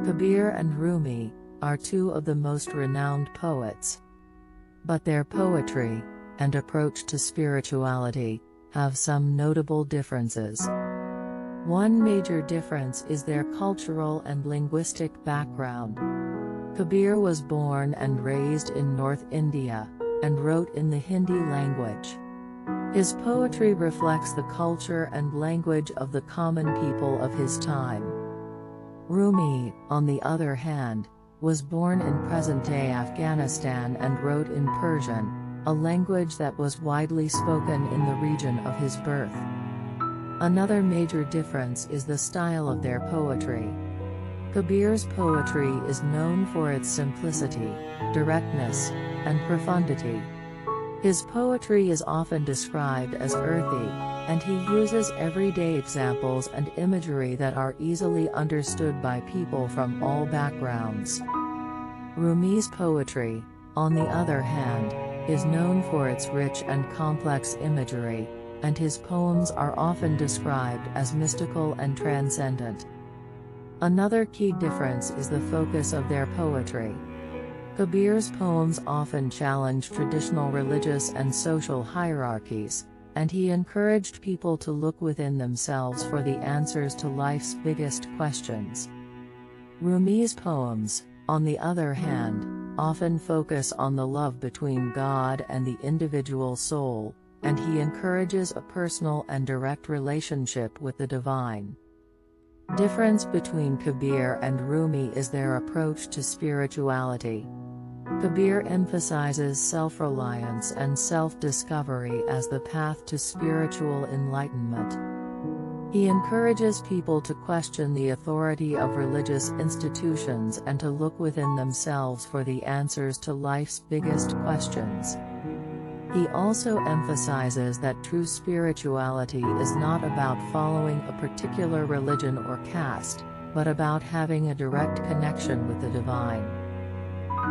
Kabir and Rumi are two of the most renowned poets. But their poetry and approach to spirituality have some notable differences. One major difference is their cultural and linguistic background. Kabir was born and raised in North India, and wrote in the Hindi language. His poetry reflects the culture and language of the common people of his time. Rumi, on the other hand, was born in present-day Afghanistan and wrote in Persian, a language that was widely spoken in the region of his birth. Another major difference is the style of their poetry. Kabir's poetry is known for its simplicity, directness, and profundity. His poetry is often described as earthy, and he uses everyday examples and imagery that are easily understood by people from all backgrounds. Rumi's poetry, on the other hand, is known for its rich and complex imagery, and his poems are often described as mystical and transcendent. Another key difference is the focus of their poetry. Kabir's poems often challenge traditional religious and social hierarchies, and he encouraged people to look within themselves for the answers to life's biggest questions. Rumi's poems, on the other hand, often focus on the love between God and the individual soul, and he encourages a personal and direct relationship with the divine. Difference between Kabir and Rumi is their approach to spirituality. Kabir emphasizes self-reliance and self-discovery as the path to spiritual enlightenment. He encourages people to question the authority of religious institutions and to look within themselves for the answers to life's biggest questions. He also emphasizes that true spirituality is not about following a particular religion or caste, but about having a direct connection with the divine.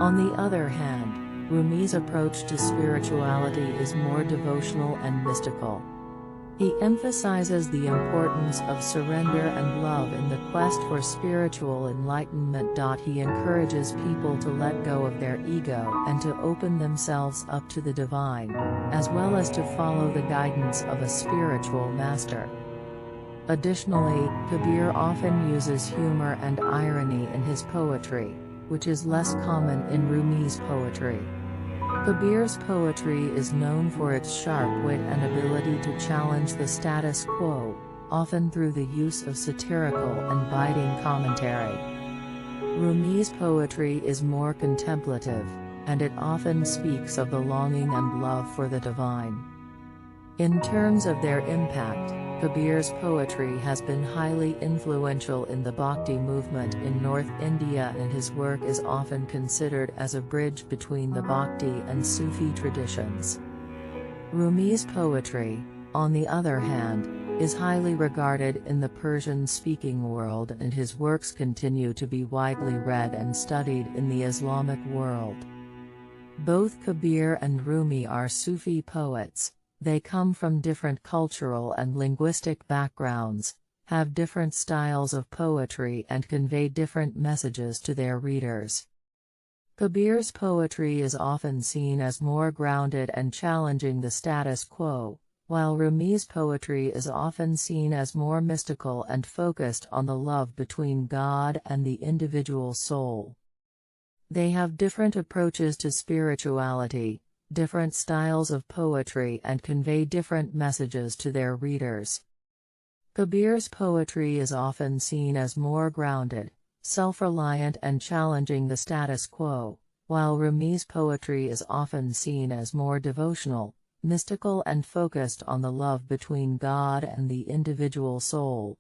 On the other hand, Rumi's approach to spirituality is more devotional and mystical. He emphasizes the importance of surrender and love in the quest for spiritual enlightenment. He encourages people to let go of their ego and to open themselves up to the divine, as well as to follow the guidance of a spiritual master. Additionally, Kabir often uses humor and irony in his poetry, which is less common in Rumi's poetry. Kabir's poetry is known for its sharp wit and ability to challenge the status quo, often through the use of satirical and biting commentary. Rumi's poetry is more contemplative, and it often speaks of the longing and love for the divine. In terms of their impact, Kabir's poetry has been highly influential in the Bhakti movement in North India, and his work is often considered as a bridge between the Bhakti and Sufi traditions. Rumi's poetry, on the other hand, is highly regarded in the Persian-speaking world, and his works continue to be widely read and studied in the Islamic world. Both Kabir and Rumi are Sufi poets. They come from different cultural and linguistic backgrounds, have different styles of poetry, and convey different messages to their readers. Kabir's poetry is often seen as more grounded and challenging the status quo, while Rumi's poetry is often seen as more mystical and focused on the love between God and the individual soul. They have different approaches to spirituality, different styles of poetry, and convey different messages to their readers. Kabir's poetry is often seen as more grounded, self-reliant, and challenging the status quo, while Rumi's poetry is often seen as more devotional, mystical, and focused on the love between God and the individual soul.